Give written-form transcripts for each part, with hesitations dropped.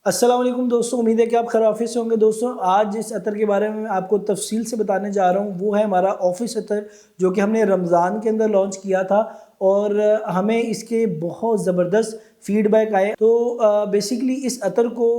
अस्सलाम वालेकुम दोस्तों, उम्मीद है कि आप खैर से होंगे। दोस्तों, आज जिस अतर के बारे में आपको तफसील से बताने जा रहा हूँ वो है हमारा ऑफिस अतर, जो कि हमने रमज़ान के अंदर लॉन्च किया था और हमें इसके बहुत ज़बरदस्त फीडबैक आए। तो बेसिकली इस अतर को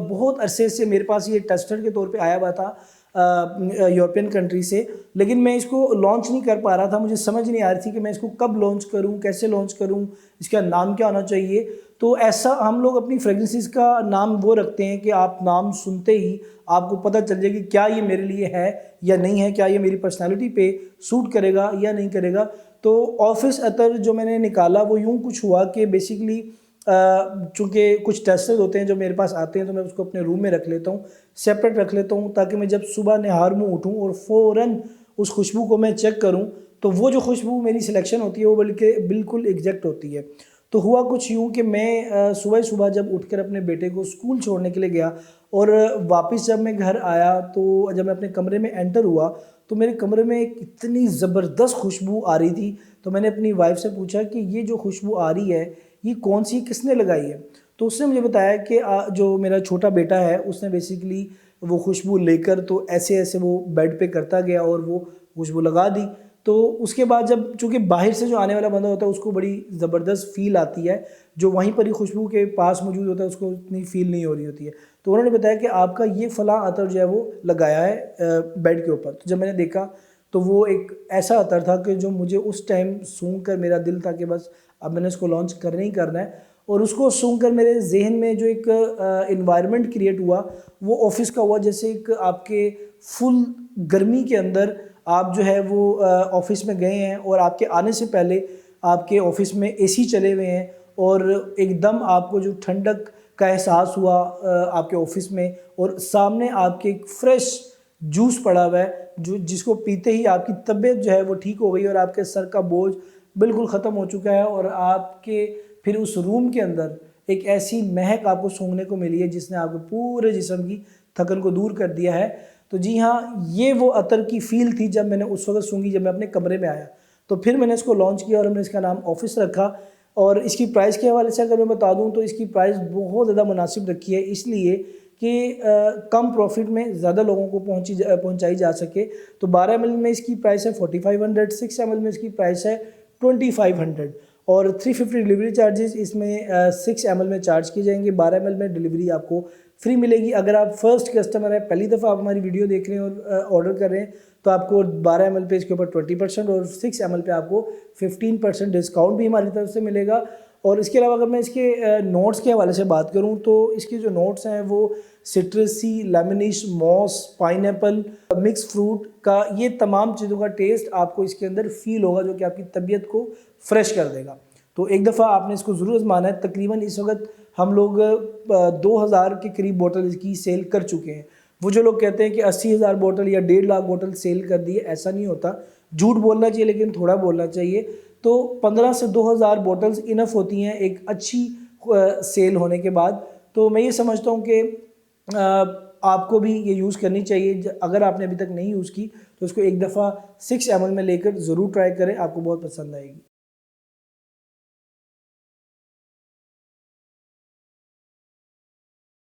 बहुत अरसे से मेरे पास ये टेस्टर के तौर पे आया हुआ था यूरोपियन कंट्री से, लेकिन मैं इसको लॉन्च नहीं कर पा रहा था। मुझे समझ नहीं आ रही थी कि मैं इसको कब लॉन्च करूं, कैसे लॉन्च करूं, इसका नाम क्या होना चाहिए। तो ऐसा हम लोग अपनी फ्रेगरेंसेस का नाम वो रखते हैं कि आप नाम सुनते ही आपको पता चल जाए कि क्या ये मेरे लिए है या नहीं है, क्या ये मेरी पर्सनालिटी पे सूट करेगा या नहीं करेगा। तो ऑफिस अतर जो मैंने निकाला वो यूँ कुछ हुआ कि बेसिकली चूँकि कुछ टेस्टर्स होते हैं जो मेरे पास आते हैं, तो मैं उसको अपने रूम में रख लेता हूँ, सेपरेट रख लेता हूँ, ताकि मैं जब सुबह नहार मुँह उठूँ और फ़ौरन उस खुशबू को मैं चेक करूँ तो वो जो खुशबू मेरी सिलेक्शन होती है वो बल्कि बिल्कुल एग्जैक्ट होती है। तो हुआ कुछ यूँ कि मैं सुबह सुबह जब उठकर अपने बेटे को स्कूल छोड़ने के लिए गया और वापस जब मैं घर आया, तो जब मैं अपने कमरे में एंटर हुआ तो मेरे कमरे में एक इतनी ज़बरदस्त खुशबू आ रही थी। तो मैंने अपनी वाइफ से पूछा कि ये जो खुशबू आ रही है ये कौन सी, किसने लगाई है। तो उसने मुझे बताया कि जो मेरा छोटा बेटा है उसने बेसिकली वो खुशबू लेकर तो ऐसे ऐसे वो बेड पे करता गया और वो खुशबू लगा दी। तो उसके बाद जब चूँकि बाहर से जो आने वाला बंदा होता है उसको बड़ी ज़बरदस्त फ़ील आती है, जो वहीं पर ही खुशबू के पास मौजूद होता है उसको उतनी फ़ील नहीं हो रही होती है। तो उन्होंने बताया कि आपका ये फ़लाँ अतर जो है वो लगाया है बेड के ऊपर। तो जब मैंने देखा तो वो एक ऐसा अतर था कि जो मुझे उस टाइम सूंघ कर मेरा दिल था कि बस अब मैंने इसको लॉन्च करना ही करना है। और उसको सूंघ कर मेरे ज़हन में जो एक एनवायरनमेंट क्रिएट हुआ वो ऑफ़िस का हुआ, जैसे एक आपके फुल गर्मी के अंदर आप जो है वो ऑफ़िस में गए हैं और आपके आने से पहले आपके ऑफ़िस में एसी चले हुए हैं और एकदम आपको जो ठंडक का एहसास हुआ आपके ऑफ़िस में, और सामने आपके एक फ्रेश जूस पड़ा हुआ है जो जिसको पीते ही आपकी तबीयत जो है वो ठीक हो गई और आपके सर का बोझ बिल्कुल ख़त्म हो चुका है। और आपके फिर उस रूम के अंदर एक ऐसी महक आपको सूंघने को मिली है जिसने आपके पूरे जिस्म की थकन को दूर कर दिया है। तो जी हाँ, ये वो अतर की फ़ील थी जब मैंने उस वक़्त सूंघी, जब मैं अपने कमरे में आया। तो फिर मैंने इसको लॉन्च किया और हमने इसका नाम ऑफ़िस रखा। और इसकी प्राइस के हवाले से अगर मैं बता दूँ तो इसकी प्राइस बहुत ज़्यादा मुनासिब रखी है, इसलिए कि कम प्रॉफिट में ज़्यादा लोगों को पहुँचाई जा सके। तो 12 ml में इसकी प्राइस है 4500, 6 ml में इसकी प्राइस है 2500 और 350 डिलीवरी चार्जेस इसमें 6 ml में चार्ज किए जाएंगे। 12 ml में डिलीवरी आपको फ्री मिलेगी। अगर आप फर्स्ट कस्टमर है, पहली दफ़ा आप हमारी वीडियो देख रहे हैं और ऑर्डर कर रहे हैं, तो आपको 12 ml पे इसके ऊपर 20% और 6 ml पे आपको 15% डिस्काउंट भी हमारी तरफ से मिलेगा। और इसके अलावा अगर मैं इसके नोट्स के हवाले से बात करूं तो इसके जो नोट्स हैं वो citrusy, lemonish, moss, pineapple, mix fruit का, ये तमाम चीज़ों का टेस्ट आपको इसके अंदर फील होगा जो कि आपकी तबीयत को फ्रेश कर देगा। तो एक दफ़ा आपने इसको ज़रूर आज़माना है। तकरीबन इस वक्त हम लोग 2000 के करीब बोतल इसकी सेल कर चुके हैं। वो जो लोग कहते हैं कि 80,000 बोतल या 1.5 लाख बोतल सेल कर दी है, ऐसा नहीं होता। झूठ बोलना चाहिए लेकिन थोड़ा बोलना चाहिए। तो 15 से 2000 बोतल्स इनफ होती हैं एक अच्छी सेल होने के बाद। तो मैं ये समझता हूँ कि आपको भी ये यूज़ करनी चाहिए। अगर आपने अभी तक नहीं यूज़ की तो इसको एक दफ़ा 6 ml में लेकर ज़रूर ट्राई करें, आपको बहुत पसंद आएगी।